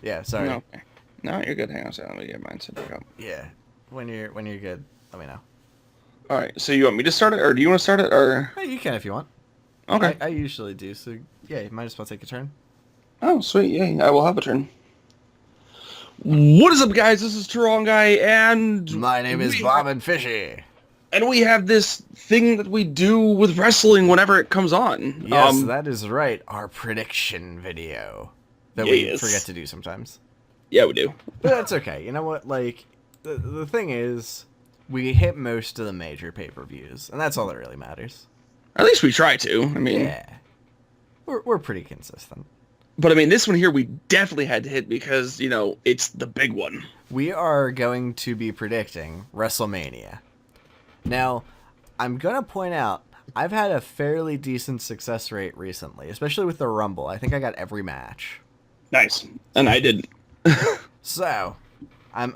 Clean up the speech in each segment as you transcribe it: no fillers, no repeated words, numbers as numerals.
Yeah, sorry. No, okay. No, you're good. Hang on a second. Let me get mine set back up. Yeah, when you're good, let me know. All right. So you want me to start it, or do you want to start it, or? Hey, you can if you want. Okay. I usually do, so yeah, you might as well take a turn. Oh, sweet. Yay. I will have a turn. What is up, guys? This is TehWrongGuy, My name is Bob and Fishy. and we have this thing that we do with wrestling whenever it comes on. Yes, that is right. Our prediction video that we Yes. forget to do sometimes. Yeah, we do. But that's okay. You know what? Like, the thing is, we hit most of the major pay-per-views, and that's all that really matters. At least we try to. I mean, Yeah. We're pretty consistent. but I mean, this one here we definitely had to hit because it's the big one. We are going to be predicting WrestleMania. Now, I'm going to point out, I've had a fairly decent success rate recently, especially with the Rumble. I think I got every match. Nice, and I didn't. So, I'm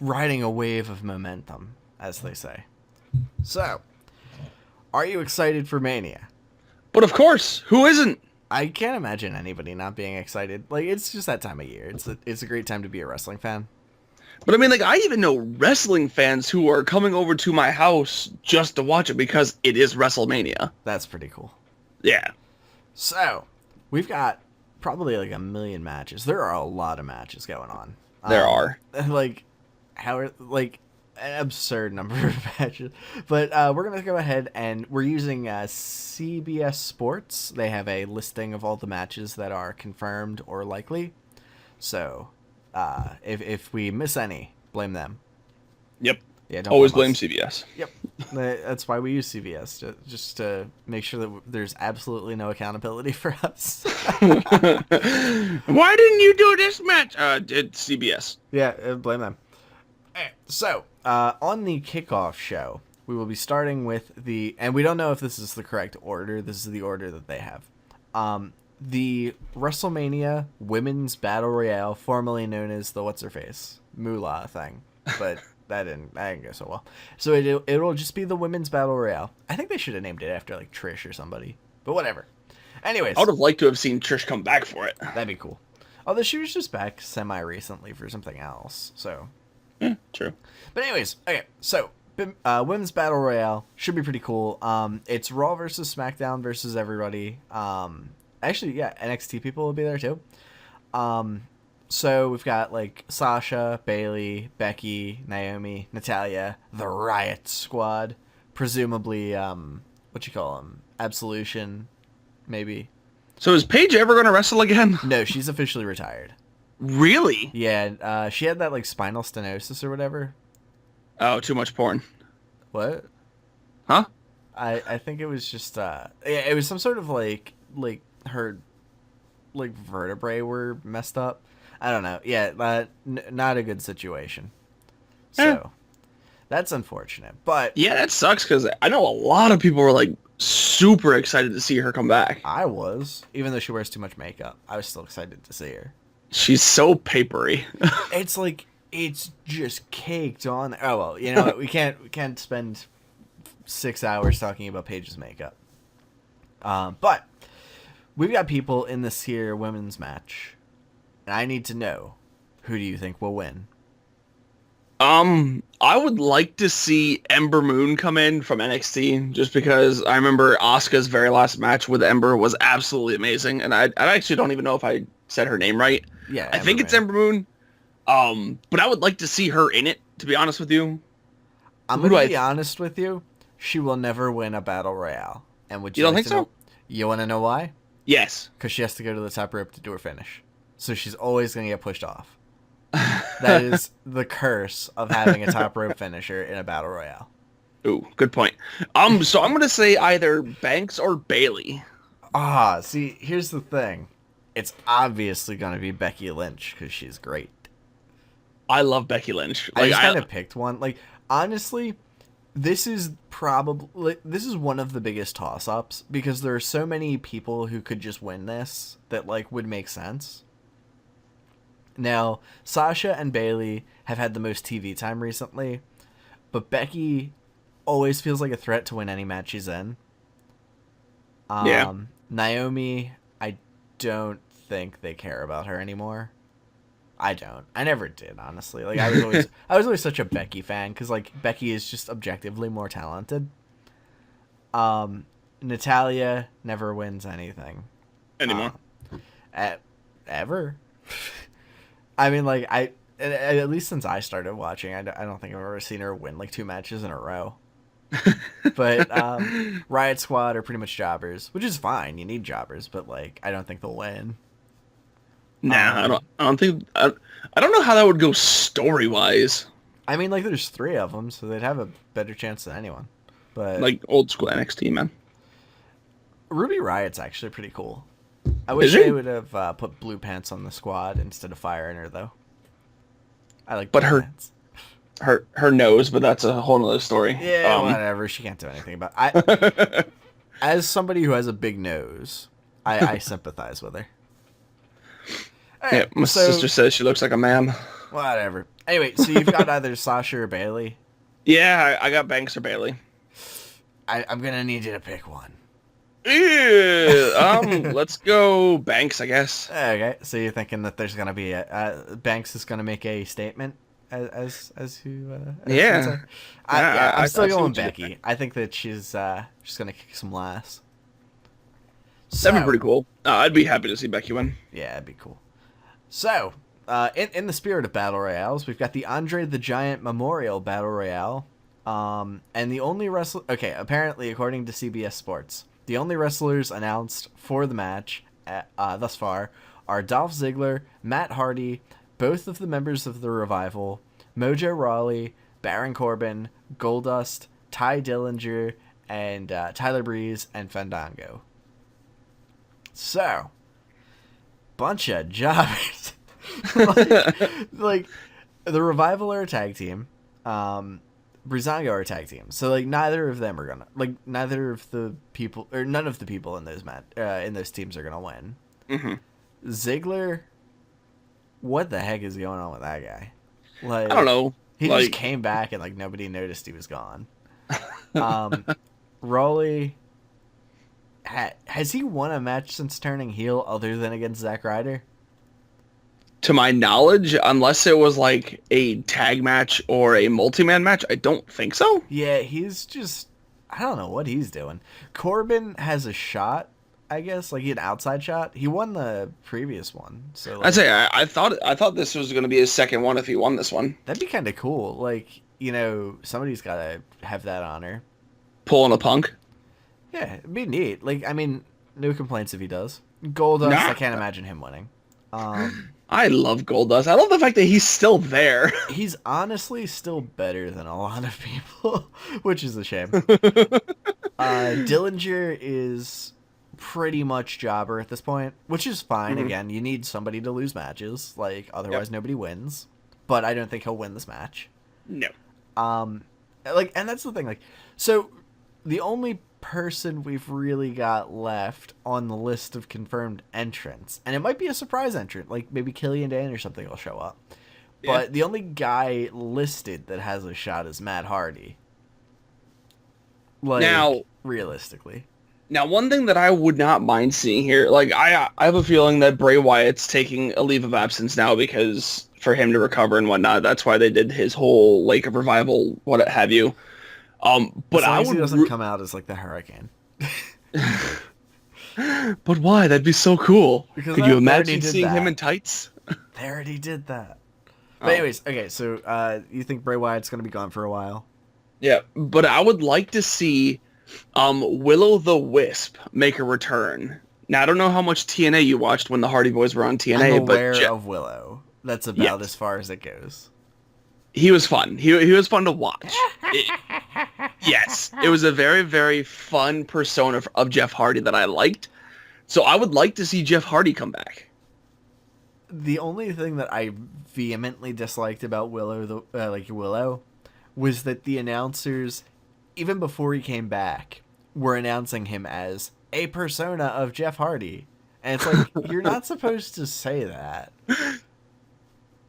riding a wave of momentum, as they say. So, are you excited for Mania? But of course, who isn't? I can't imagine anybody not being excited. Like, it's just that time of year. It's a great time to be a wrestling fan. But I mean, like, I even know wrestling fans who are coming over to my house just to watch it because it is WrestleMania. That's pretty cool. Yeah. So, we've got probably like a million matches. There are a lot of matches going on. There are. Like, an absurd number of matches. But we're going to go ahead and we're using CBS Sports. They have a listing of all the matches that are confirmed or likely. So, if we miss any, blame them. Yep. Yeah, don't Always blame us. CBS. Yep. That's why we use CBS, just to make sure that there's absolutely no accountability for us. Why didn't you do this match? Did CBS. Yeah, blame them. So, on the kickoff show, we will be starting with and we don't know if this is the correct order. This is the order that they have. The WrestleMania Women's Battle Royale, formerly known as the What's-Her-Face Moolah thing, but that didn't go so well. So it'll just be the Women's Battle Royale. I think they should have named it after like Trish or somebody, but whatever. Anyways, I would have liked to have seen Trish come back for it. that'd be cool. Although she was just back semi-recently for something else, so... Yeah, true. But anyways, okay, so Women's Battle Royale should be pretty cool. It's Raw versus SmackDown versus everybody. Actually, yeah, NXT people will be there too. So we've got like Sasha, Bayley, Becky, Naomi, Natalya, the Riot Squad, presumably what you call them, Absolution, maybe. So is Paige ever going to wrestle again? No, she's officially retired. Really? Yeah, she had that like spinal stenosis or whatever. Oh, too much porn. What? Huh? I think it was just yeah, it was some sort of like her like vertebrae were messed up. I don't know. Yeah, not a good situation. So that's unfortunate. But Yeah, that sucks because I know a lot of people were like super excited to see her come back. I was, even though she wears too much makeup, I was still excited to see her. She's so papery. It's like it's just caked on. Oh well, you know what? we can't spend 6 hours talking about Paige's makeup. But we've got people in this here women's match, and I need to know, who do you think will win? I would like to see Ember Moon come in from NXT just because I remember Asuka's very last match with Ember was absolutely amazing, and I actually don't even know if I said her name right. Yeah, I think it's Ember Moon. But I would like to see her in it, to be honest with you. I'm Who going do to be I- honest with you. She will never win a battle royale. And would you, You don't like think to know? so? You want to know why? Yes. Because she has to go to the top rope to do her finish. So she's always going to get pushed off. That is the curse of having a top rope finisher in a battle royale. Ooh, good point. So I'm gonna say either Banks or Bailey. See, here's the thing. It's obviously going to be Becky Lynch because she's great. I love Becky Lynch. I just kind of picked one. Like, honestly, this is one of the biggest toss-ups because there are so many people who could just win this that like would make sense. Now, Sasha and Bayley have had the most TV time recently, but Becky always feels like a threat to win any match she's in. Yeah. Naomi, I don't think they care about her anymore. I don't. I never did, honestly. Like I was always such a Becky fan because like Becky is just objectively more talented. Natalia never wins anything Anymore. Ever. I mean, like at least since I started watching, I don't think I've ever seen her win like 2 matches in a row. But Riot Squad are pretty much jobbers, which is fine. You need jobbers, but like I don't think they'll win. Nah, I don't think. I don't know how that would go story wise. I mean, like there's 3 of them, so they'd have a better chance than anyone. But Like old school NXT, man. Ruby Riot's actually pretty cool. I wish they would have put blue pants on the squad instead of firing her though. I like blue pants. Her nose, but that's a whole nother story. Yeah, whatever. She can't do anything about it. As somebody who has a big nose, I sympathize with her. Yeah, my sister says she looks like a man. Whatever. Anyway, so you've got either Sasha or Bayley. Yeah, I got Banks or Bayley. I'm gonna need you to pick one. Let's go Banks, I guess. Okay, so you're thinking that there's gonna be Banks is gonna make a statement as who? Yeah. I'm still going Becky. I think that she's gonna kick some ass. That'd be pretty cool. I'd be happy to see Becky win. Yeah, it'd be cool. So, in the spirit of Battle Royales, we've got the Andre the Giant Memorial Battle Royale. And the only wrestler... Okay, apparently, according to CBS Sports, the only wrestlers announced for the match thus far are Dolph Ziggler, Matt Hardy, both of the members of the Revival, Mojo Rawley, Baron Corbin, Goldust, Ty Dillinger, and Tyler Breeze and Fandango. So, bunch of jobbers. like, the Revival are a tag team. Breezango are a tag team. So, like, neither of them are gonna... Like, neither of the people... Or none of the people in those teams are gonna win. Mm-hmm. Ziggler... What the heck is going on with that guy? Like, I don't know. He just came back and, like, nobody noticed he was gone. Rawley... Has he won a match since turning heel other than against Zack Ryder? To my knowledge, unless it was like a tag match or a multi-man match, I don't think so. Yeah, he's just... I don't know what he's doing. Corbin has a shot, I guess, like an outside shot. He won the previous one. So like, I'd say I thought this was going to be his second one if he won this one. That'd be kind of cool. Like, you know, somebody's got to have that honor. Pulling a Punk? Yeah, it'd be neat. Like, I mean, no complaints if he does. Goldust, I can't imagine him winning. I love Goldust. I love the fact that he's still there. He's honestly still better than a lot of people, which is a shame. Dillinger is pretty much jobber at this point, which is fine. Mm-hmm. Again, you need somebody to lose matches, like otherwise nobody wins. But I don't think he'll win this match. No. Like, and that's the thing. Like, so the only person we've really got left on the list of confirmed entrants, and it might be a surprise entrant, like maybe Killian Dane or something will show up, but the only guy listed that has a shot is Matt Hardy. Like, now, realistically, one thing that I would not mind seeing here, like I have a feeling that Bray Wyatt's taking a leave of absence now because for him to recover and whatnot. That's why they did his whole Lake of Revival, what have you. But as long as he doesn't come out as like the Hurricane. But why? That'd be so cool. Because could you imagine seeing him in tights? They already did that. But anyways, okay, so you think Bray Wyatt's going to be gone for a while? Yeah, but I would like to see Will-O-the-Wisp make a return. Now, I don't know how much TNA you watched when the Hardy Boys were on TNA. I'm aware of Willow. That's about as far as it goes. He was fun. He was fun to watch. Yes, it was a very, very fun persona of Jeff Hardy that I liked. So I would like to see Jeff Hardy come back. The only thing that I vehemently disliked about Willow, was that the announcers, even before he came back, were announcing him as a persona of Jeff Hardy. And it's like, you're not supposed to say that.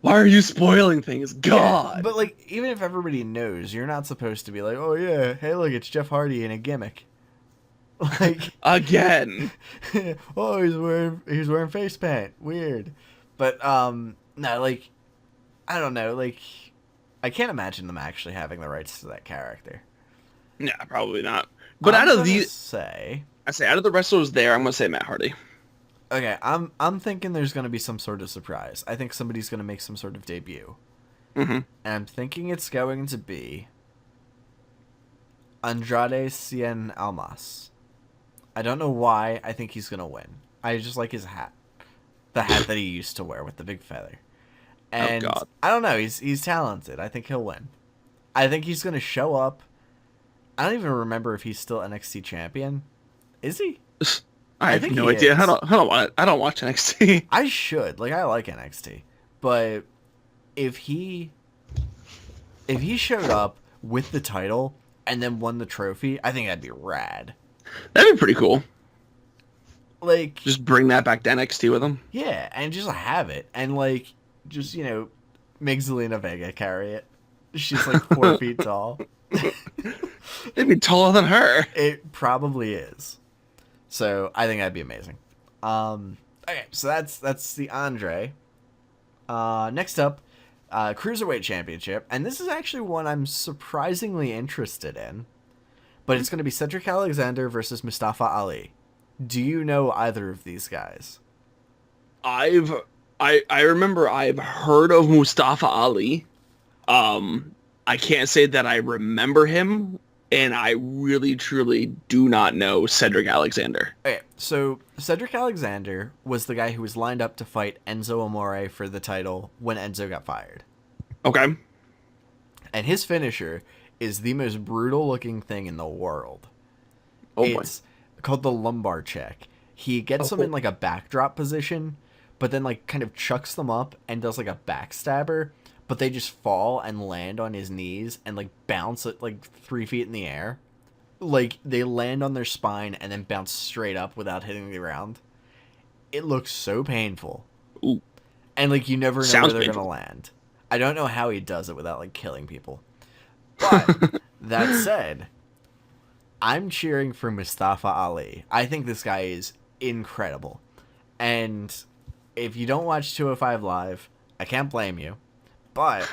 Why are you spoiling things? God! Yeah, but, like, even if everybody knows, you're not supposed to be like, oh, yeah, hey, look, it's Jeff Hardy in a gimmick. Like, Again. oh, he's wearing face paint. Weird. But no, like, I don't know, like, I can't imagine them actually having the rights to that character. Yeah, probably not. But I'm out of gonna the, say, I say out of the wrestlers there, I'm gonna say Matt Hardy. okay, I'm thinking there's gonna be some sort of surprise. I think somebody's gonna make some sort of debut, Mm-hmm. and I'm thinking it's going to be Andrade Cien Almas. I don't know why. I think he's gonna win. I just like his hat, the hat that he used to wear with the big feather. Oh And God. I don't know. He's talented. I think he'll win. I think he's gonna show up. I don't even remember if he's still NXT champion. Is he? I have think no he idea. is. I don't watch NXT. I should. Like, I like NXT, but if he showed up with the title and then won the trophy, I think that'd be rad. That'd be pretty cool. Like, Just bring that back to NXT with him. yeah, and just have it, and like, just make Zelina Vega carry it. She's like 4 feet tall. They'd be taller than her. It probably is. So I think that'd be amazing. Okay, so that's the Andre. Next up, Cruiserweight Championship, and this is actually one I'm surprisingly interested in. But it's going to be Cedric Alexander versus Mustafa Ali. Do you know either of these guys? I remember I've heard of Mustafa Ali. I can't say that I remember him, and I really truly do not know Cedric Alexander. Okay, so Cedric Alexander was the guy who was lined up to fight Enzo Amore for the title when Enzo got fired. Okay. And his finisher is the most brutal looking thing in the world. Oh It's called the lumbar check. He gets them in like a backdrop position, but then like kind of chucks them up and does like a backstabber, but they just fall and land on his knees and like bounce at like 3 feet in the air. Like they land on their spine and then bounce straight up without hitting the ground. It looks so painful. Ooh. And like you never know Sounds where they're painful. gonna land. I don't know how he does it without like killing people. But that said, I'm cheering for Mustafa Ali. I think this guy is incredible. And if you don't watch 205 Live, I can't blame you. But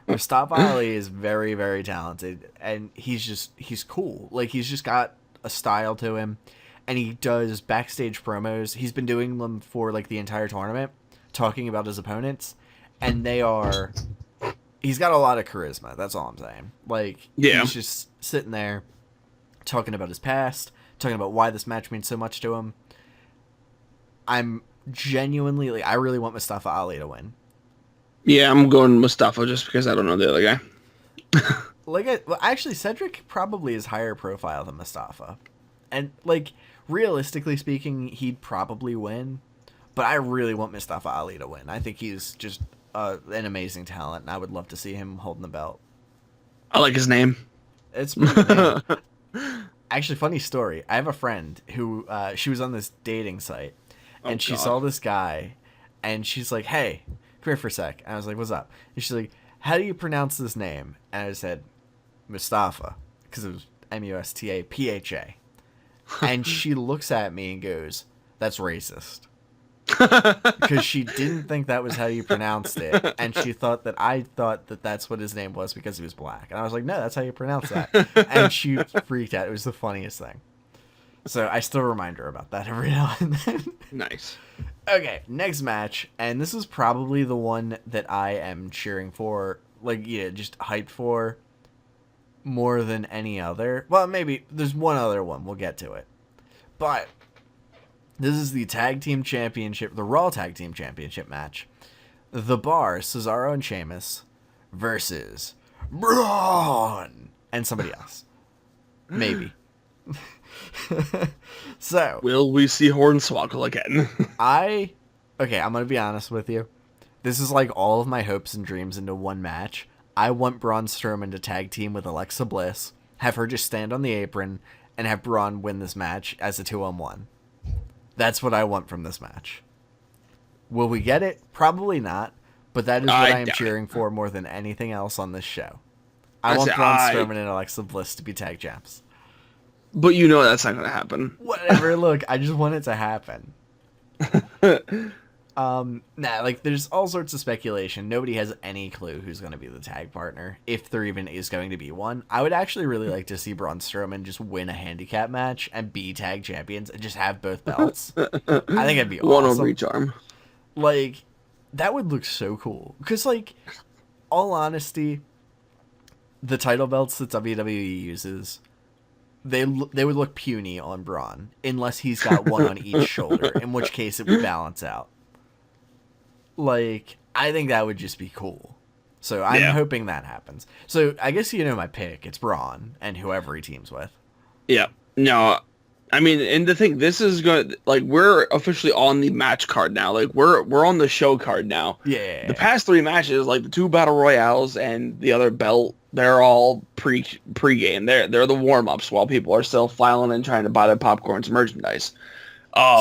Mustafa Ali is very, very talented. And he's cool. Like, he's just got a style to him. And he does backstage promos. He's been doing them for, like, the entire tournament, talking about his opponents. And he's got a lot of charisma. That's all I'm saying. Like, Yeah. he's just sitting there talking about his past, talking about why this match means so much to him. I'm genuinely, like, I really want Mustafa Ali to win. Yeah, I'm going Mustafa just because I don't know the other guy. Well, actually, Cedric probably is higher profile than Mustafa. And, like, realistically speaking, he'd probably win. But I really want Mustafa Ali to win. I think he's just an amazing talent, and I would love to see him holding the belt. I like his name. It's pretty Actually, funny story. I have a friend who she was on this dating site, and she saw this guy, and she's like, "Hey, come here for a sec." And I was like, "What's up?" And she's like, "How do you pronounce this name?" And I said, "Mustafa," because it was Mustapha. And she looks at me and goes, "That's racist." Because she didn't think that was how you pronounced it, and she thought that I thought that that's what his name was because he was black. And I was like, no, that's how you pronounce that. And she freaked out. It was the funniest thing. So I still remind her about that every now and then. Nice. Okay, next match, and this is probably the one that I am cheering for, like, just hyped for more than any other. Well, maybe there's one other one. We'll get to it. But this is the Tag Team Championship, the Raw Tag Team Championship match. The Bar, Cesaro and Sheamus versus Braun and somebody else. Maybe. So, will we see Hornswoggle again? I'm going to be honest with you. This is like all of my hopes and dreams into one match. I want Braun Strowman to tag team with Alexa Bliss, have her just stand on the apron, and have Braun win this match as a 2-on-1. That's what I want from this match. Will we get it? Probably not, but that is what I am cheering for more than anything else on this show. I want Braun Strowman and Alexa Bliss to be tag champs. But you know that's not going to happen. Whatever. Look, I just want it to happen. Nah, like there's all sorts of speculation. Nobody has any clue who's going to be the tag partner, if there even is going to be one. I would actually really like to see Braun Strowman just win a handicap match and be tag champions and just have both belts. I think it'd be One awesome. over each arm. Like, that would look so cool. Because, like, all honesty, the title belts that WWE uses, they would look puny on Braun unless he's got one on each shoulder, in which case it would balance out. Like, I think that would just be cool. So I'm hoping that happens. So I guess you know my pick. It's Braun and whoever he teams with. Yeah. No, I mean, and the thing, this is going, like, we're officially on the match card now. Like, we're on the show card now. Yeah. The past 3 matches, like the 2 Battle Royales and the other belt, they're all pre-game. They're the warm-ups while people are still filing and trying to buy their popcorns and merchandise.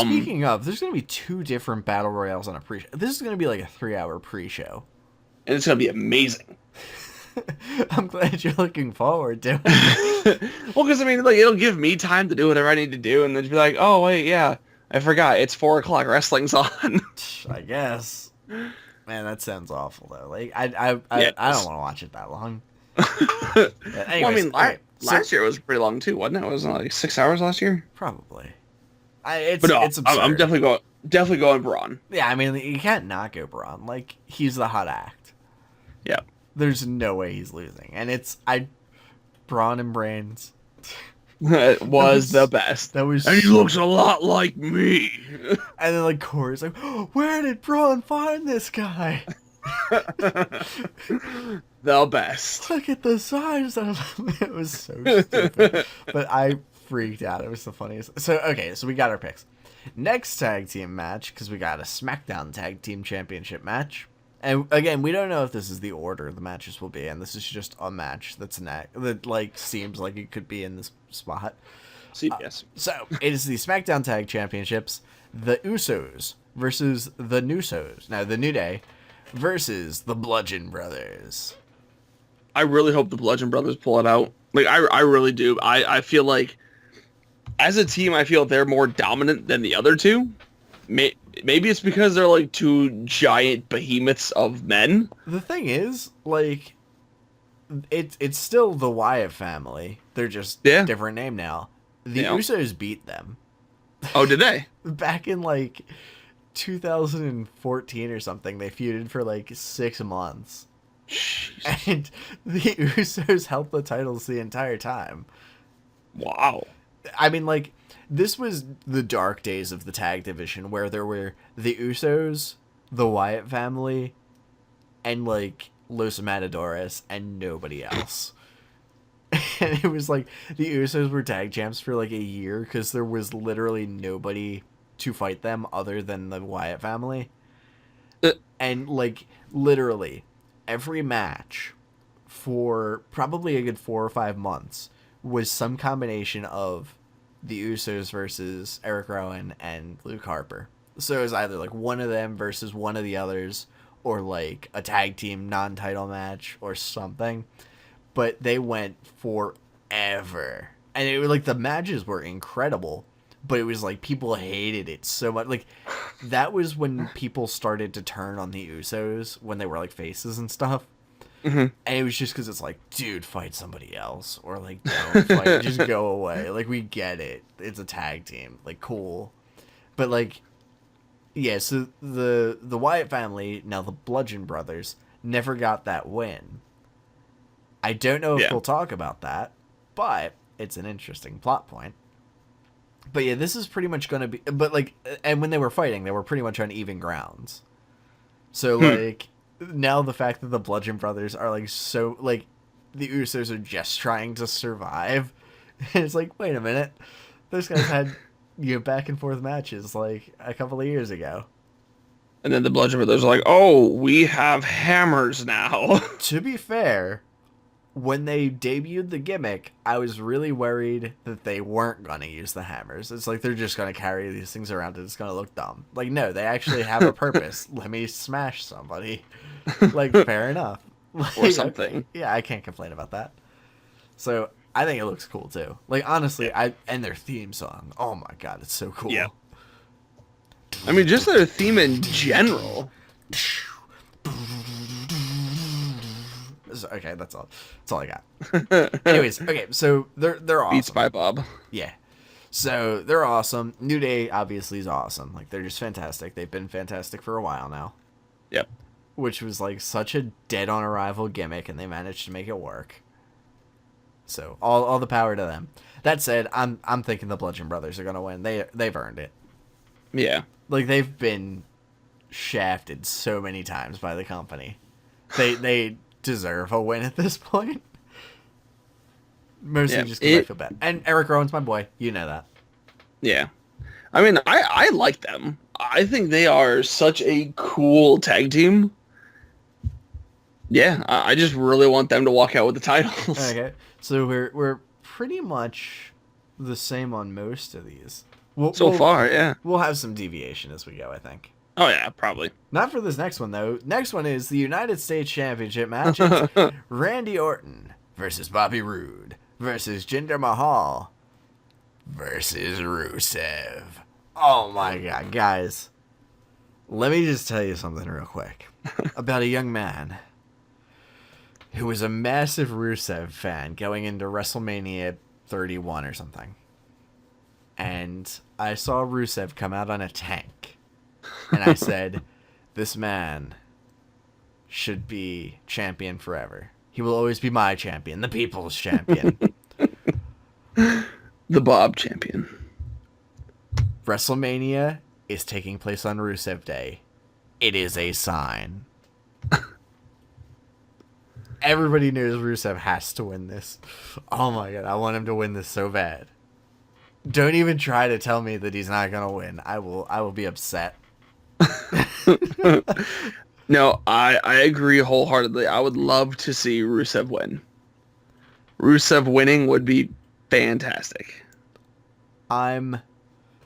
Speaking of, there's going to be 2 different Battle Royales on a pre-show. This is going to be like a 3-hour pre-show. And it's going to be amazing. I'm glad you're looking forward to it. Well, because, I mean, like, it'll give me time to do whatever I need to do, and then just be like, oh, wait, yeah, I forgot. It's 4 o'clock. Wrestling's on. I guess. Man, that sounds awful, though. Like, I don't want to watch it that long. But anyways, Well, I mean, last year was pretty long, too, wasn't it? It was like 6 hours last year? Probably. It's absurd. I'm definitely going Braun. Yeah, I mean, you can't not go Braun. Like, he's the hot act. Yeah. There's no way he's losing. And Braun and Brains. It was the best. That was, and he looks a lot like me. And then, like, Corey's like, oh, where did Braun find this guy? The best. Look at the size of him. It was so stupid. But I freaked out. It was the funniest. So, okay, so we got our picks. Next tag team match, because we got a Smackdown Tag Team Championship match. And again, we don't know if this is the order the matches will be, and this is just a match that like seems like it could be in this spot. Yes. So it is the Smackdown Tag Championships, the Usos versus the Nusos. Now the New Day versus the Bludgeon Brothers. I really hope the Bludgeon Brothers pull it out. Like I really do. I feel like as a team, I feel they're more dominant than the other two. Maybe it's because they're like 2 giant behemoths of men. The thing is, like, it's still the Wyatt family. They're just different name now. The Usos beat them. Oh, did they? Back in like 2014 or something, they feuded for like 6 months. Jeez. And the Usos held the titles the entire time. Wow. I mean, like, this was the dark days of the tag division where there were the Usos, the Wyatt family, and, like, Los Matadores, and nobody else. And it was like, the Usos were tag champs for, like, a year because there was literally nobody to fight them other than the Wyatt family. And, like, literally, every match for probably a good 4 or 5 months was some combination of the Usos versus Eric Rowan and Luke Harper. So it was either like one of them versus one of the others, or like a tag team non-title match or something. But they went forever. And it was like the matches were incredible, but it was like people hated it so much. Like that was when people started to turn on the Usos when they were like faces and stuff. Mm-hmm. And it was just because it's like, dude, fight somebody else, or like, don't fight, just go away. Like, we get it, it's a tag team, like, cool, but like, yeah. So the Wyatt family, now the Bludgeon Brothers, never got that win. I don't know if we'll talk about that, but it's an interesting plot point. But yeah, this is pretty much gonna be, but like, and when they were fighting, they were pretty much on even grounds. So like. Now the fact that the Bludgeon Brothers are like so like the Usos are just trying to survive, and it's like, wait a minute, those guys had back and forth matches like a couple of years ago. And then the Bludgeon Brothers are like, oh, we have hammers now. To be fair, when they debuted the gimmick, I was really worried that they weren't gonna use the hammers. It's like they're just gonna carry these things around and it's gonna look dumb. Like, no, they actually have a purpose. Let me smash somebody. Like, fair enough. Like, Or something. Yeah, I can't complain about that. So I think it looks cool too. Like honestly, and their theme song. Oh my god, it's so cool. Yeah. I mean, just their theme in general. Okay, that's all. That's all I got. Anyways, okay, so they're awesome. Beats by Bob. Yeah. So they're awesome. New Day obviously is awesome. Like they're just fantastic. They've been fantastic for a while now. Yep. Which was like such a dead on arrival gimmick, and they managed to make it work. So all the power to them. That said, I'm thinking the Bludgeon Brothers are gonna win. They've earned it. Yeah. Like they've been shafted so many times by the company. They deserve a win at this point. Mostly just because I feel bad. And Eric Rowan's my boy. You know that. Yeah. I mean, I like them. I think they are such a cool tag team. Yeah, I just really want them to walk out with the titles. Okay. So we're pretty much the same on most of these. So far, yeah. We'll have some deviation as we go, I think. Oh, yeah, probably. Not for this next one, though. Next one is the United States Championship match. It's Randy Orton versus Bobby Roode versus Jinder Mahal versus Rusev. Oh, my God, guys. Let me just tell you something real quick about a young man who was a massive Rusev fan going into WrestleMania 31 or something. And I saw Rusev come out on a tank. And I said, this man should be champion forever. He will always be my champion, the people's champion. The Bob champion. WrestleMania is taking place on Rusev Day. It is a sign. Everybody knows Rusev has to win this. Oh my god, I want him to win this so bad. Don't even try to tell me that he's not gonna win. I will be upset. No, I agree wholeheartedly. I would love to see Rusev win. Rusev winning would be fantastic. I'm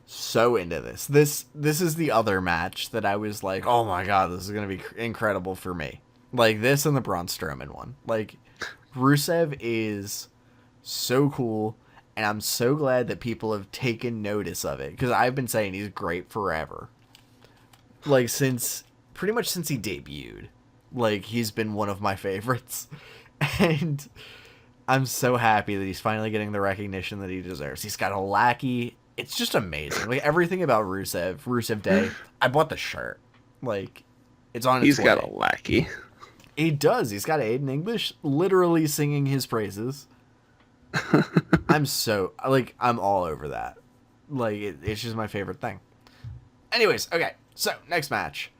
so into this. This is the other match that I was like, oh my god, this is gonna be incredible for me. Like this and the Braun Strowman one. Like Rusev is so cool, and I'm so glad that people have taken notice of it because I've been saying he's great forever. Like pretty much since he debuted. Like he's been one of my favorites. And I'm so happy that he's finally getting the recognition that he deserves. He's got a lackey. It's just amazing. Like everything about Rusev Day. I bought the shirt. Like it's on its way. He's got a lackey. He does. He's got Aiden English literally singing his praises. I'm all over that. Like it's just my favorite thing. Anyways, okay. So, next match.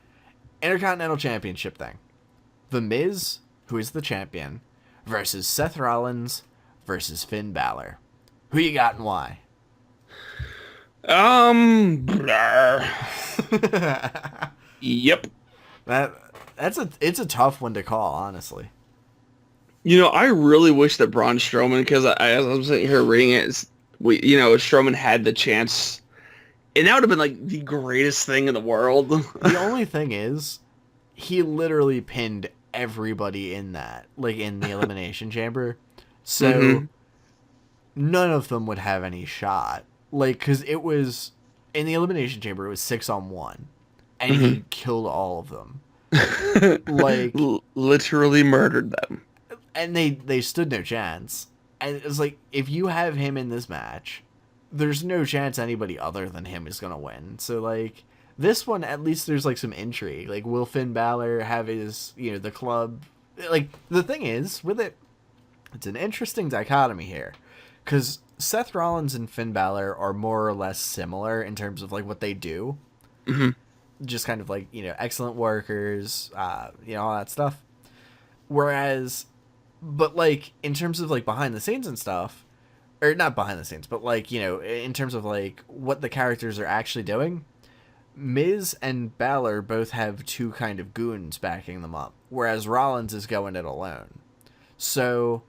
Intercontinental Championship thing. The Miz, who is the champion, versus Seth Rollins versus Finn Balor. Who you got and why? Yep. It's a tough one to call, honestly. You know, I really wish that Braun Strowman, because as I'm sitting here reading it, Strowman had the chance. And that would have been like the greatest thing in the world. The only thing is, he literally pinned everybody in that, like in the Elimination Chamber. So none of them would have any shot. Like, because it was, in the Elimination Chamber, it was 6-on-1. And he killed all of them. Like, literally murdered them. And they stood no chance. And it's like, if you have him in this match, there's no chance anybody other than him is gonna win. So like this one, at least there's like some intrigue. Like, will Finn Balor have his, the club? Like the thing is with it, it's an interesting dichotomy here, because Seth Rollins and Finn Balor are more or less similar in terms of like what they do. Just kind of like excellent workers, all that stuff. Whereas, but like in terms of like behind the scenes and stuff. Or not behind the scenes, but like, in terms of like what the characters are actually doing, Miz and Balor both have two kind of goons backing them up, whereas Rollins is going it alone. So,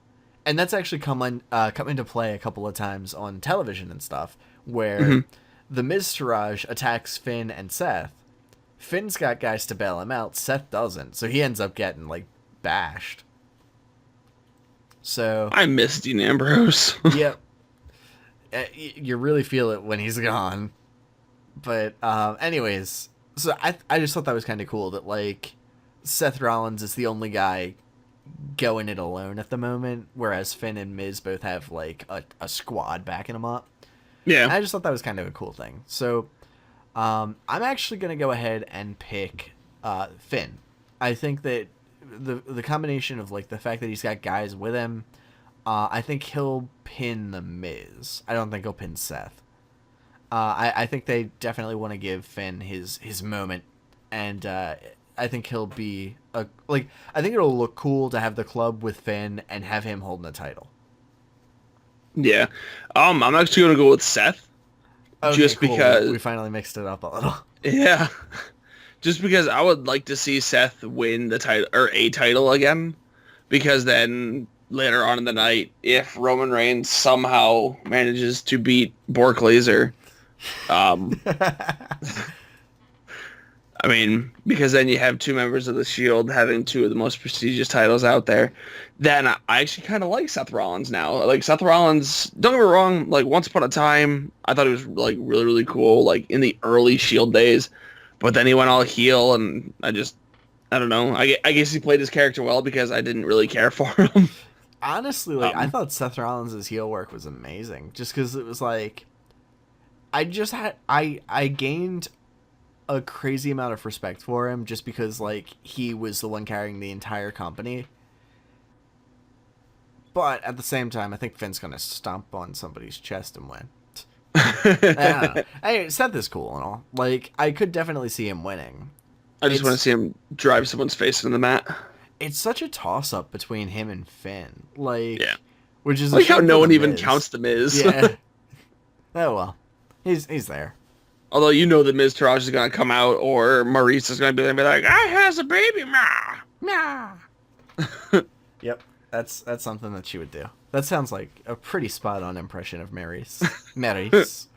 and that's actually come into play a couple of times on television and stuff, where the Miz Taraj attacks Finn and Seth. Finn's got guys to bail him out, Seth doesn't, so he ends up getting like bashed. So I miss Dean Ambrose. yep, you really feel it when he's gone. But anyways, so I just thought that was kind of cool that like Seth Rollins is the only guy going it alone at the moment, whereas Finn and Miz both have like a squad backing them up. Yeah. And I just thought that was kind of a cool thing. So I'm actually gonna go ahead and pick Finn. I think that the combination of like the fact that he's got guys with him, I think he'll pin the Miz. I don't think he'll pin Seth. I think they definitely want to give Finn his moment, and I think he'll be I think it'll look cool to have the club with Finn and have him holding the title. Yeah. I'm actually gonna go with Seth. Okay, Just cool. because we finally mixed it up a little. Yeah. Just because I would like to see Seth win the title or a title again, because then later on in the night, if Roman Reigns somehow manages to beat Bork Lesnar, I mean, because then you have two members of the Shield having two of the most prestigious titles out there. Then I actually kind of like Seth Rollins now. Like Seth Rollins, don't get me wrong, like once upon a time, I thought he was like really, really cool, like in the early Shield days. But then he went all heel, and I don't know. I guess he played his character well because I didn't really care for him. Honestly, like I thought Seth Rollins' heel work was amazing, just because it was like, I gained a crazy amount of respect for him just because like he was the one carrying the entire company. But at the same time, I think Finn's gonna stomp on somebody's chest and win. I don't know. Hey, Seth is cool and all. Like, I could definitely see him winning. I just want to see him drive someone's face into the mat. It's such a toss-up between him and Finn. Like, yeah. Which is like how no one even Miz. counts the Miz. Yeah. Oh well, he's there. Although you know the Miz Taraj is gonna come out, or Maurice is gonna be like, "I has a baby, ma." Yep, that's something that she would do. That sounds like a pretty spot-on impression of Maurice. Maurice.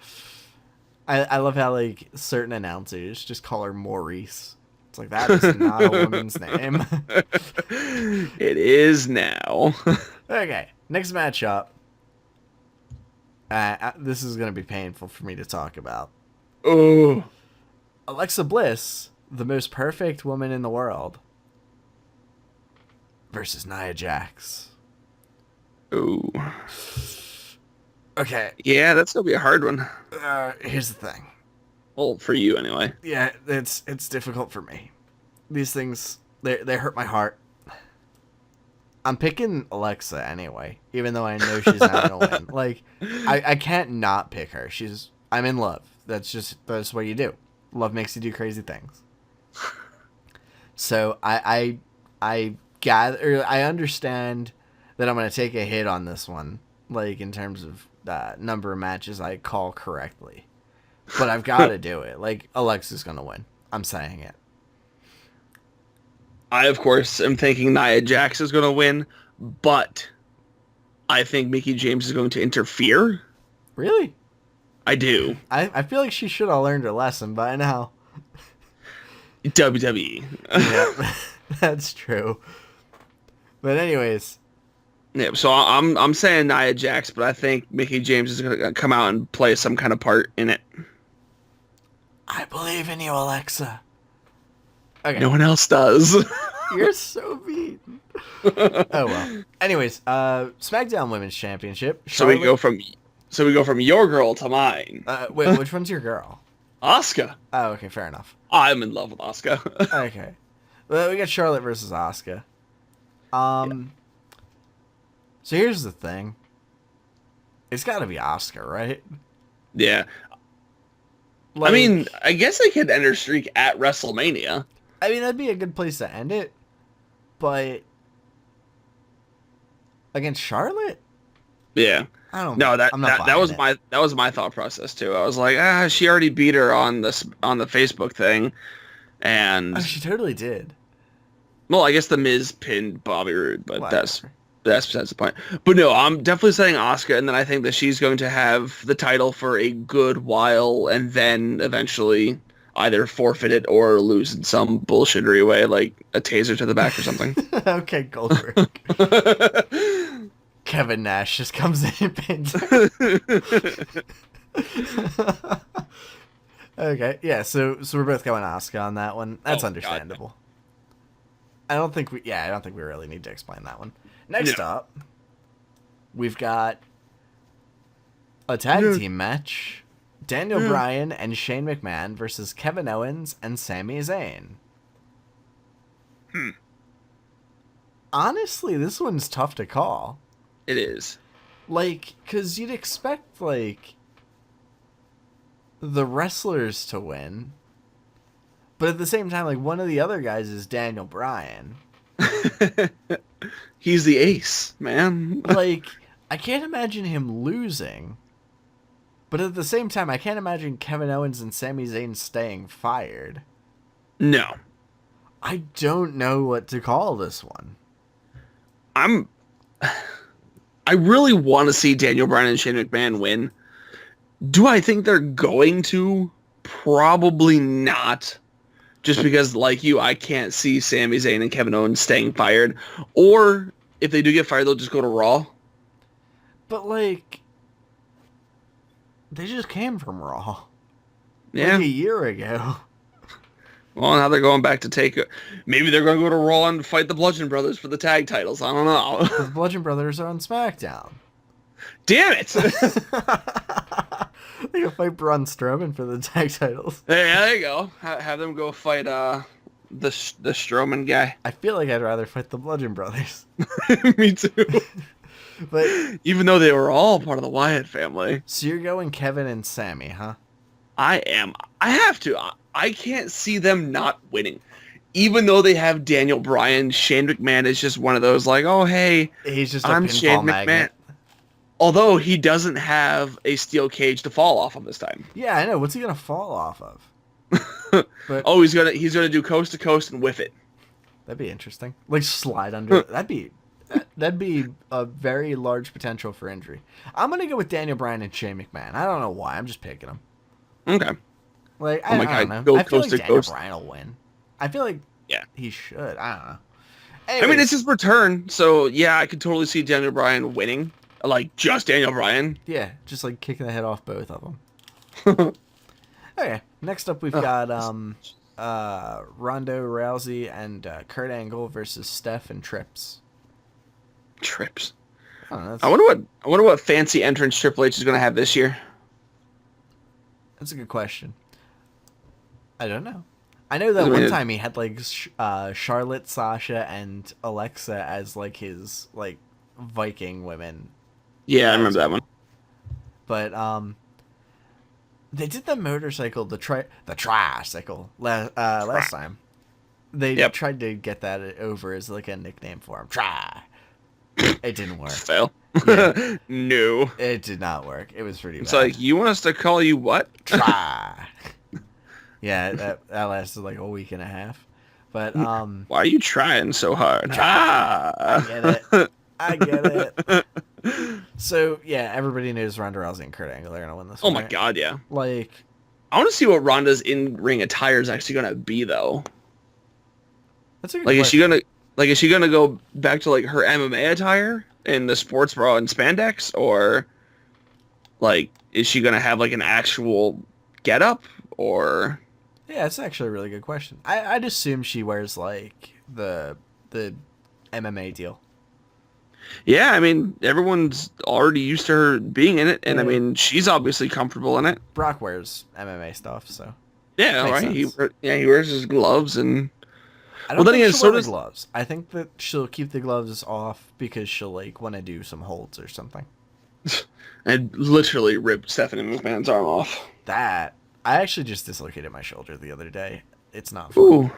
I love how like certain announcers just call her Maurice. It's like that is not a woman's name. It is now. Okay, next matchup. This is gonna be painful for me to talk about. Oh, Alexa Bliss, the most perfect woman in the world, versus Nia Jax. ooh. Okay. Yeah, that's gonna be a hard one. Here's the thing. Well, for you anyway. Yeah, it's difficult for me. These things they hurt my heart. I'm picking Alexa anyway, even though I know she's not gonna win. Like, I can't not pick her. I'm in love. That's what you do. Love makes you do crazy things. So I understand that I'm gonna take a hit on this one, like in terms of number of matches I call correctly. But I've got to do it. Like, Alexa's gonna win. I'm saying it. I, of course, am thinking Nia Jax is going to win, but I think Mickie James is going to interfere. Really? I do. I feel like she should have learned her lesson by now. WWE. Yeah, that's true. But anyways. Yeah, so I'm saying Nia Jax, but I think Mickie James is going to come out and play some kind of part in it. I believe in you, Alexa. Okay. No one else does. You're so mean. Oh well. Anyways, SmackDown Women's Championship. Charlotte... So we go from your girl to mine. Wait, which one's your girl? Asuka. Oh, okay, fair enough. I'm in love with Asuka. Okay. Well, we got Charlotte versus Asuka. Yeah. So here's the thing. It's got to be Asuka, right? Yeah. Like, I mean, I guess they could end her streak at WrestleMania. I mean, that'd be a good place to end it. But against Charlotte? Yeah. I don't know. No, that was my thought process too. I was like, she already beat her on the Facebook thing, and she totally did. Well, I guess the Miz pinned Bobby Roode, but Whatever. that's besides the point. But no, I'm definitely saying Asuka, and then I think that she's going to have the title for a good while, and then eventually either forfeit it or lose in some bullshittery way, like a taser to the back or something. Okay, Goldberg. Kevin Nash just comes in and pins him. Okay, yeah, so we're both going Asuka on that one. That's understandable. God. I don't think we really need to explain that one. Next up, we've got a tag team match. Daniel Bryan and Shane McMahon versus Kevin Owens and Sami Zayn. Honestly, this one's tough to call. It is. Like, because you'd expect, like, the wrestlers to win. But at the same time, like, one of the other guys is Daniel Bryan. He's the ace, man. Like, I can't imagine him losing. But at the same time, I can't imagine Kevin Owens and Sami Zayn staying fired. No. I don't know what to call this one. I really want to see Daniel Bryan and Shane McMahon win. Do I think they're going to? Probably not. Just because, like you, I can't see Sami Zayn and Kevin Owens staying fired. Or, if they do get fired, they'll just go to Raw. But, like, they just came from Raw. Yeah. Like a year ago. Well, now they're going back to take it. Maybe they're going to go to Raw and fight the Bludgeon Brothers for the tag titles. I don't know. The Bludgeon Brothers are on Smackdown. Damn it! They go fight Braun Strowman for the tag titles. Hey, there you go. Have them go fight the Strowman guy. I feel like I'd rather fight the Bludgeon Brothers. Me too. But even though they were all part of the Wyatt family. So you're going Kevin and Sami, huh? I am. I have to. I can't see them not winning. Even though they have Daniel Bryan, Shane McMahon is just one of those like, oh, hey, he's just I'm Shane magnet. McMahon. Although he doesn't have a steel cage to fall off of this time. Yeah, I know. What's he going to fall off of? But, he's gonna do coast to coast and whiff it. That'd be interesting. Like slide under. That'd be a very large potential for injury. I'm gonna go with Daniel Bryan and Shane McMahon. I don't know why. I'm just picking them. Okay. Like I don't know. I feel like Daniel Bryan will win. I feel like he should. I don't know. Anyways. I mean, it's his return, so yeah, I could totally see Daniel Bryan winning. Like just Daniel Bryan. Yeah, just like kicking the head off both of them. Okay, next up we've got Ronda Rousey and Kurt Angle versus Steph and Trips. Trips. I wonder what fancy entrance Triple H is going to have this year. That's a good question. I don't know. I know that one time he had like Charlotte, Sasha, and Alexa as like his like Viking women. Yeah, I remember that one. But they did the motorcycle, the tricycle last time. They tried to get that over as like a nickname for him. Try. It didn't work. Fail. Yeah. No. It did not work. It was pretty bad. It's like, you want us to call you what? Try. Yeah, that lasted like a week and a half. But why are you trying so hard? I get it. So yeah, everybody knows Ronda Rousey and Kurt Angle are gonna win this. Oh my god, yeah. Like, I want to see what Ronda's in-ring attire is actually gonna be, though. That's a good question. Is she gonna go back to like her MMA attire in the sports bra and spandex, or like is she gonna have like an actual getup, or? Yeah, it's actually a really good question. I'd assume she wears like the MMA deal. Yeah, I mean, everyone's already used to her being in it, and I mean, she's obviously comfortable in it. Brock wears MMA stuff, so yeah, right. He wears his gloves, and I don't think she'll wear the gloves. I think that she'll keep the gloves off because she'll like want to do some holds or something. And literally ripped Stephanie McMahon's arm off. That I actually just dislocated my shoulder the other day. It's not fun. Ooh,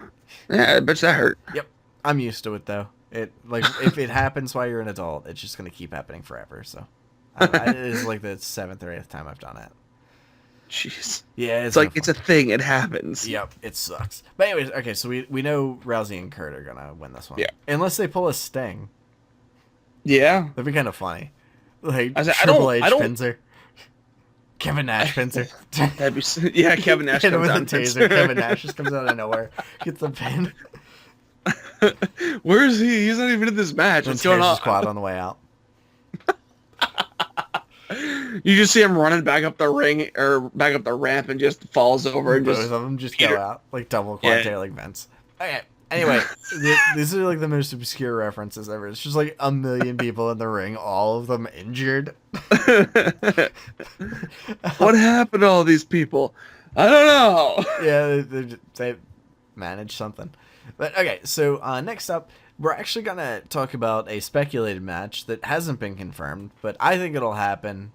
yeah, I bet that hurt. Yep, I'm used to it though. It like if it happens while you're an adult, it's just gonna keep happening forever. So, it is like the 7th or 8th time I've done it. Jeez. Yeah, it's like it's a thing. It happens. Yep, it sucks. But anyways, okay, so we know Rousey and Kurt are gonna win this one. Yeah. Unless they pull a Sting. Yeah. That'd be kind of funny. Like Triple H pins her. Kevin Nash pins her. That'd be Kevin Nash hit him comes with out a taser. Kevin Nash just comes out of nowhere, gets the pin. Where is he? He's not even in this match. What's going on? Squad on the way out. You just see him running back up the ring or back up the ramp and just falls over and Both just of them just Peter. go out like double quad tail like Vince. Okay. Anyway, these are like the most obscure references ever. It's just like a million people in the ring, all of them injured. What happened to all these people? I don't know. Yeah, they managed something. But okay, so next up, we're actually gonna talk about a speculated match that hasn't been confirmed, but I think it'll happen.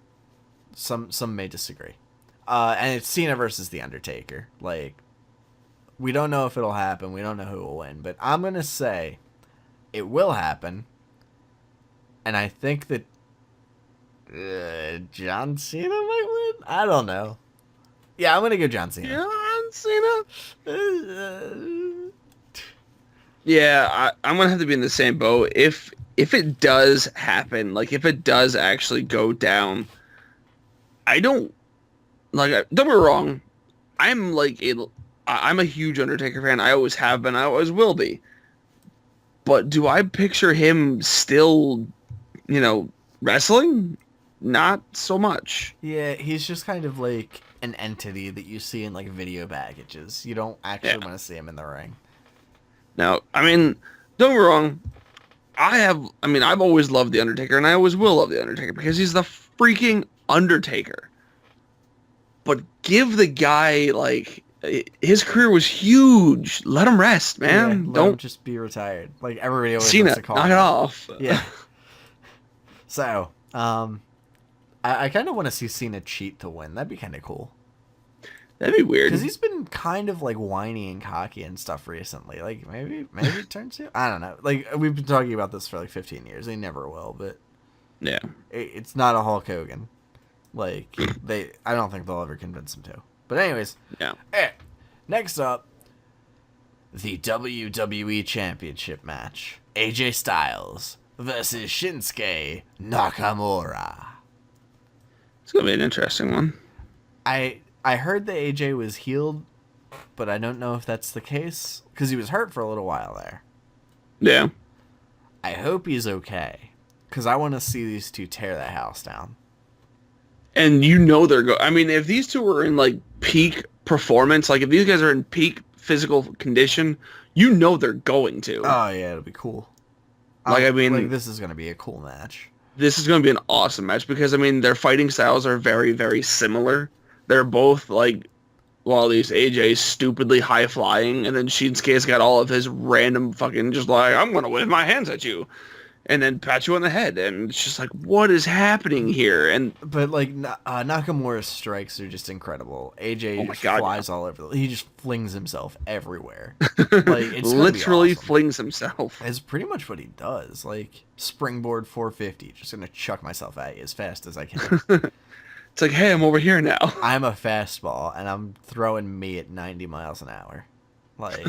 Some may disagree. And it's Cena versus The Undertaker. Like, we don't know if it'll happen. We don't know who will win, but I'm gonna say it will happen. And I think that John Cena might win. I don't know. Yeah, I'm gonna go John Cena. John Cena. Yeah, I'm gonna have to be in the same boat. If it does happen, like if it does actually go down, I don't like. Don't be wrong. I'm a huge Undertaker fan. I always have been. I always will be. But do I picture him still, wrestling? Not so much. Yeah, he's just kind of like an entity that you see in like video packages. You don't actually want to see him in the ring. Now, I mean, don't get me wrong. I've always loved The Undertaker, and I always will love The Undertaker because he's the freaking Undertaker. But give the guy, like, his career was huge. Let him rest, man. Yeah, Don't him just be retired. Like, everybody always Cena, wants to call knock him. it off. Yeah. So, I kind of want to see Cena cheat to win. That'd be kind of cool. That'd be weird. Because he's been kind of like whiny and cocky and stuff recently. Like maybe it turns to. I don't know. Like we've been talking about this for like 15 years. They never will, but Yeah. It's not a Hulk Hogan. Like I don't think they'll ever convince him to. But anyways, Yeah. Next up, the WWE Championship match: AJ Styles versus Shinsuke Nakamura. It's gonna be an interesting one. I heard that AJ was healed, but I don't know if that's the case because he was hurt for a little while there. Yeah. I hope he's okay because I want to see these two tear that house down. And they're I mean, if these two were in like peak performance, like if these guys are in peak physical condition, they're going to. Oh yeah, it'll be cool. Like this is gonna be a cool match. This is going to be an awesome match because their fighting styles are very, very similar. They're both at least AJ's stupidly high flying, and then Shinsuke's got all of his random fucking just like, I'm going to wave my hands at you, and then pat you on the head, and it's just like, what is happening here? But Nakamura's strikes are just incredible. AJ flies all over. He just flings himself everywhere. Like it's literally awesome. flings himself. It's pretty much what he does. Like springboard 450, just gonna chuck myself at you as fast as I can. It's like, hey, I'm over here now. I'm a fastball, and I'm throwing me at 90 miles an hour. Like,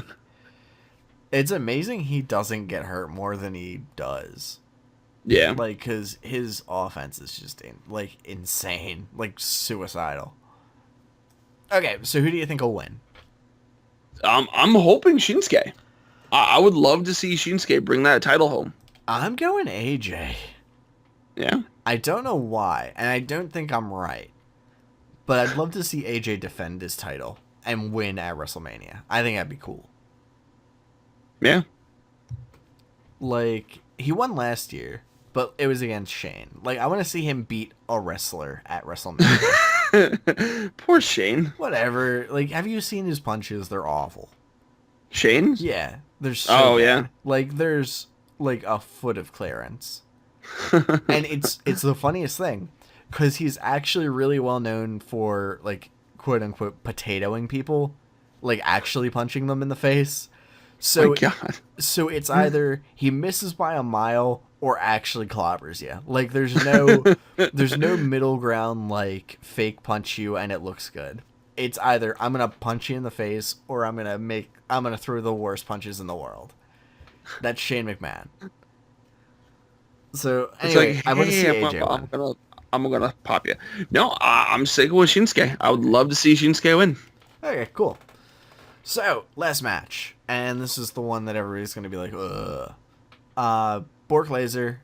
it's amazing he doesn't get hurt more than he does. Yeah. Like, because his offense is just, insane. Like, suicidal. Okay, so who do you think will win? I'm hoping Shinsuke. I would love to see Shinsuke bring that title home. I'm going AJ. Yeah. I don't know why, and I don't think I'm right. But I'd love to see AJ defend his title and win at WrestleMania. I think that'd be cool. Yeah. Like, he won last year, but it was against Shane. Like, I want to see him beat a wrestler at WrestleMania. Poor Shane. Whatever. Like, have you seen his punches? They're awful. Shane's? Yeah. They're so bad. Yeah. Like, there's, like, a foot of clearance. And it's the funniest thing, because he's actually really well known for, like, quote-unquote potatoing people. Like, actually punching them in the face. So, my God. So it's either he misses by a mile or actually clobbers you. Like there's no middle ground like fake punch you and it looks good. It's either I'm gonna punch you in the face or I'm gonna throw the worst punches in the world. That's Shane McMahon. So anyway, like, I want to see AJ win. I'm gonna pop you. No, I'm sticking with Shinsuke. I would love to see Shinsuke win. Okay, cool. So, last match. And this is the one that everybody's going to be like, ugh. Bork Laser,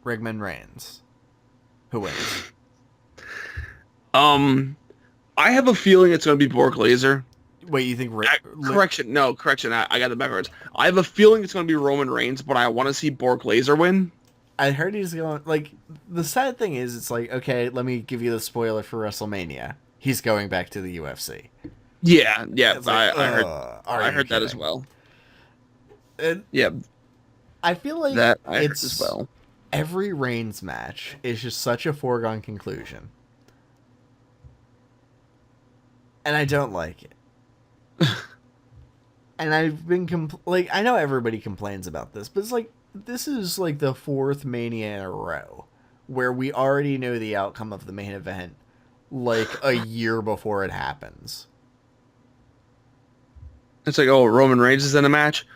Rigman Reigns. Who wins? I have a feeling it's going to be Bork Laser. Wait, you think? Correction. No, correction. I got the backwards. I have a feeling it's going to be Roman Reigns, but I want to see Bork Laser win. I heard he's going. Like, the sad thing is, it's like, okay, let me give you the spoiler for WrestleMania. He's going back to the UFC. Yeah. Like, I heard that as well. And yeah. I feel like that I heard as well. Every Reigns match is just such a foregone conclusion. And I don't like it. And I've been I know everybody complains about this, but it's like this is like the fourth Mania in a row where we already know the outcome of the main event like a year before it happens. It's like, oh, Roman Reigns is in a match?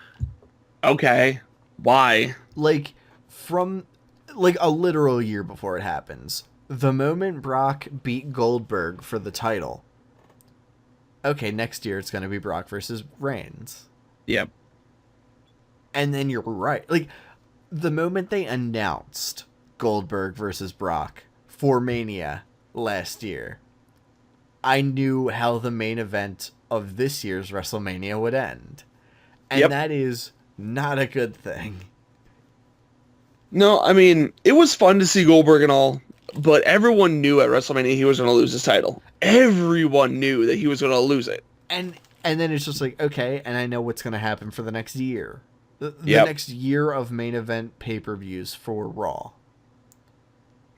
Okay. Why? Like from like a literal year before it happens. The moment Brock beat Goldberg for the title. Okay, next year it's going to be Brock versus Reigns. Yep. And then you're right. Like, the moment they announced Goldberg versus Brock for Mania last year, I knew how the main event of this year's WrestleMania would end. And that is not a good thing. No, I mean, it was fun to see Goldberg and all, but everyone knew at WrestleMania he was going to lose his title. Everyone knew that he was going to lose it. And then it's just like, okay, and I know what's going to happen for the next year. The next year of main event pay-per-views for Raw.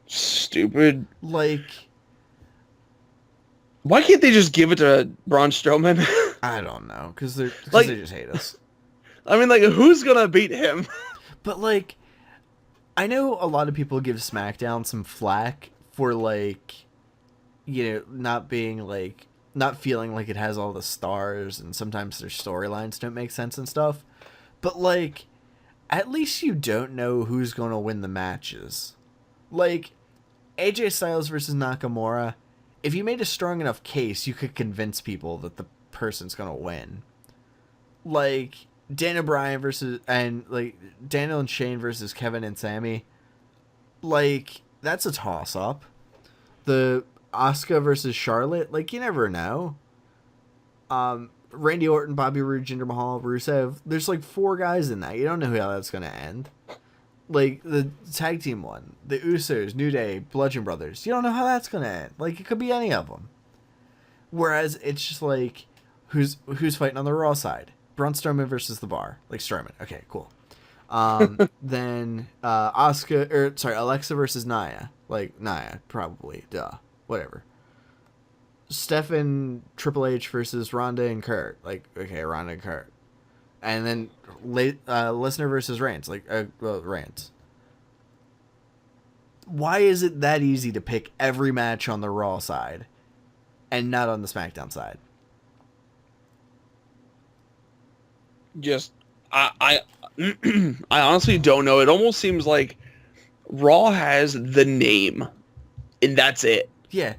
Stupid. Like, why can't they just give it to Braun Strowman? I don't know, because they just hate us. I mean, like, who's going to beat him? But, like, I know a lot of people give SmackDown some flack for, like, you know, not feeling like it has all the stars, and sometimes their storylines don't make sense and stuff. But, like, at least you don't know who's going to win the matches. Like, AJ Styles versus Nakamura, if you made a strong enough case, you could convince people that the person's going to win. Like, Daniel Bryan Daniel and Shane versus Kevin and Sami, like, that's a toss-up. The Asuka versus Charlotte, like, you never know. Randy Orton, Bobby Roode, Jinder Mahal, Rusev, there's like 4 guys in that. You don't know how that's going to end. Like, the tag team one, the Usos, New Day, Bludgeon Brothers, you don't know how that's going to end. Like, it could be any of them. Whereas it's just like, who's fighting on the Raw side? Braun Strowman versus The Bar. Like, Strowman. Okay, cool. Then Alexa versus Nia. Like, Nia, probably. Duh. Whatever. Steph and Triple H versus Ronda and Kurt. Like, okay, Ronda and Kurt. And then Lesnar versus Reigns. Like, Reigns. Why is it that easy to pick every match on the Raw side and not on the SmackDown side? Just, I honestly don't know. It almost seems like Raw has the name, and that's it. Yeah.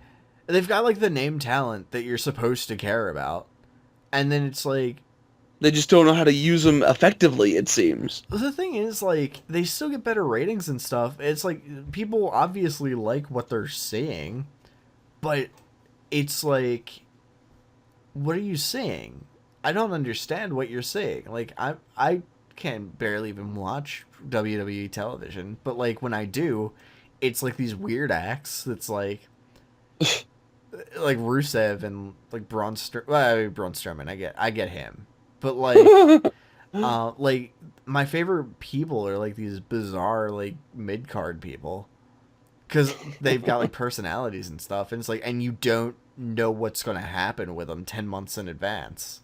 They've got, like, the name talent that you're supposed to care about. And then it's like, they just don't know how to use them effectively, it seems. The thing is, like, they still get better ratings and stuff. It's like, people obviously like what they're seeing, but it's like, what are you seeing? I don't understand what you're saying. Like, I can barely even watch WWE television, but, like, when I do, it's like these weird acts that's like like Rusev and like Braun Strowman. I get him, but like like my favorite people are like these bizarre like mid card people because they've got like personalities and stuff, and it's like, and you don't know what's going to happen with them 10 months in advance.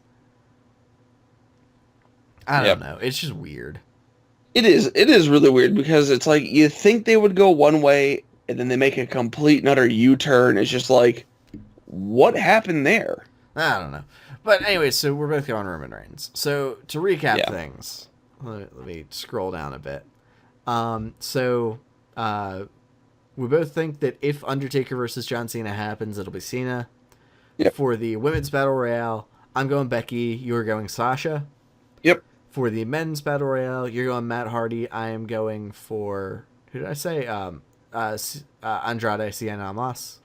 I don't know. It's just weird. It is really weird because it's like you think they would go one way and then they make a complete and utter U-turn. It's just like, what happened there? I don't know. But anyway, so we're both going Roman Reigns. So to recap things, let me scroll down a bit. We both think that if Undertaker versus John Cena happens, it'll be Cena. Yep. For the Women's Battle Royale, I'm going Becky. You're going Sasha. Yep. For the Men's Battle Royale, you're going Matt Hardy. I am going for, who did I say? Andrade Cien Almas.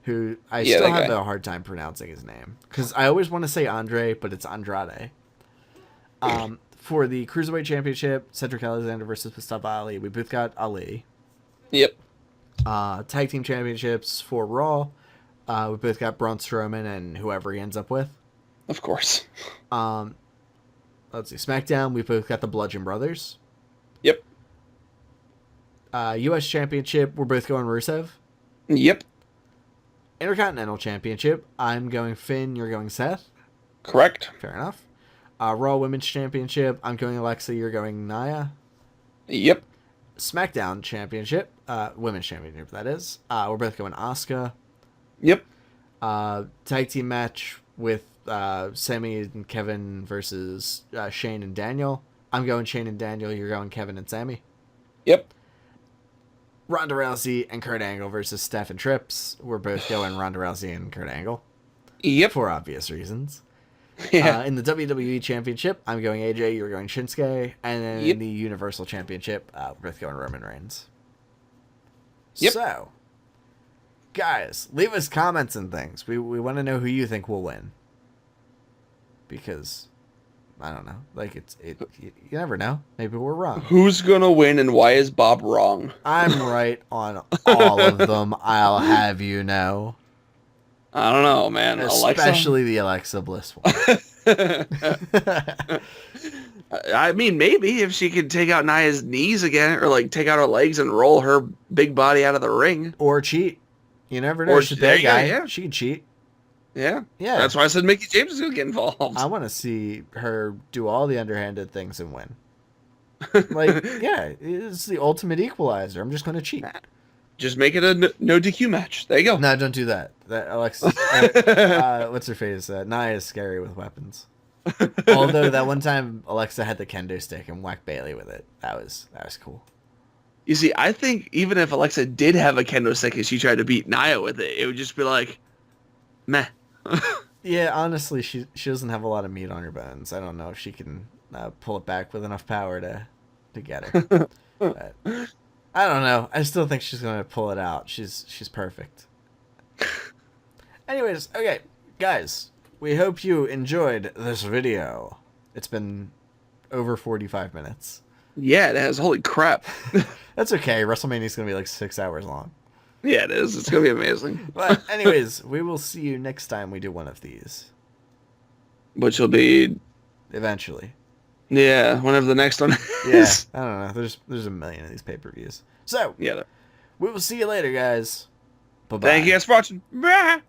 who I Yeah, still that have guy. a hard time pronouncing his name because I always want to say Andre, but it's Andrade. For the Cruiserweight Championship, Cedric Alexander versus Mustafa Ali. We both got Ali. Yep. Tag Team Championships for Raw. We both got Braun Strowman and whoever he ends up with. Of course. Let's see. SmackDown, we both got the Bludgeon Brothers. Yep. U.S. Championship, we're both going Rusev. Yep. Intercontinental Championship, I'm going Finn, you're going Seth. Correct. Fair enough. Raw Women's Championship, I'm going Alexa, you're going Nia. Yep. SmackDown Championship, Women's Championship, that is. We're both going Asuka. Yep. Tag team match with Sami and Kevin versus Shane and Daniel. I'm going Shane and Daniel, you're going Kevin and Sami. Yep. Ronda Rousey and Kurt Angle versus Steph and Trips. We're both going Ronda Rousey and Kurt Angle. Yep. For obvious reasons. Yeah. In the WWE Championship, I'm going AJ, you're going Shinsuke. And then in the Universal Championship, we're both going Roman Reigns. Yep. So, guys, leave us comments and things. We want to know who you think will win. Because, I don't know. Like, you never know. Maybe we're wrong. Who's gonna win and why is Bob wrong? I'm right on all of them, I'll have you know. I don't know, man. Especially the Alexa Bliss one. I mean, maybe if she could take out Nia's knees again, or like take out her legs and roll her big body out of the ring. Or cheat. You never know. Or She's a bad guy. yeah. She can cheat. Yeah. Yeah. That's why I said Mickey James is gonna get involved. I want to see her do all the underhanded things and win. Like, yeah, it's the ultimate equalizer. I'm just going to cheat. Just make it a no DQ match. There you go. No, don't do that. That Alexa, what's her face? Nia is scary with weapons. Although that one time Alexa had the kendo stick and whacked Bailey with it. That was cool. You see, I think even if Alexa did have a kendo stick and she tried to beat Nia with it would just be like, meh. Yeah, honestly, she doesn't have a lot of meat on her bones. I don't know if she can pull it back with enough power to get her. But, I don't know. I still think she's going to pull it out. She's perfect. Anyways, okay, guys, we hope you enjoyed this video. It's been over 45 minutes. Yeah, it has. Holy crap. That's okay. WrestleMania's going to be like 6 hours long. Yeah, it is. It's going to be amazing. But anyways, we will see you next time we do one of these. Which will be... Eventually. Yeah, whenever the next one Yeah, is. I don't know. There's a million of these pay-per-views. So, Yeah. we will see you later, guys. Bye-bye. Thank you guys for watching. Bye.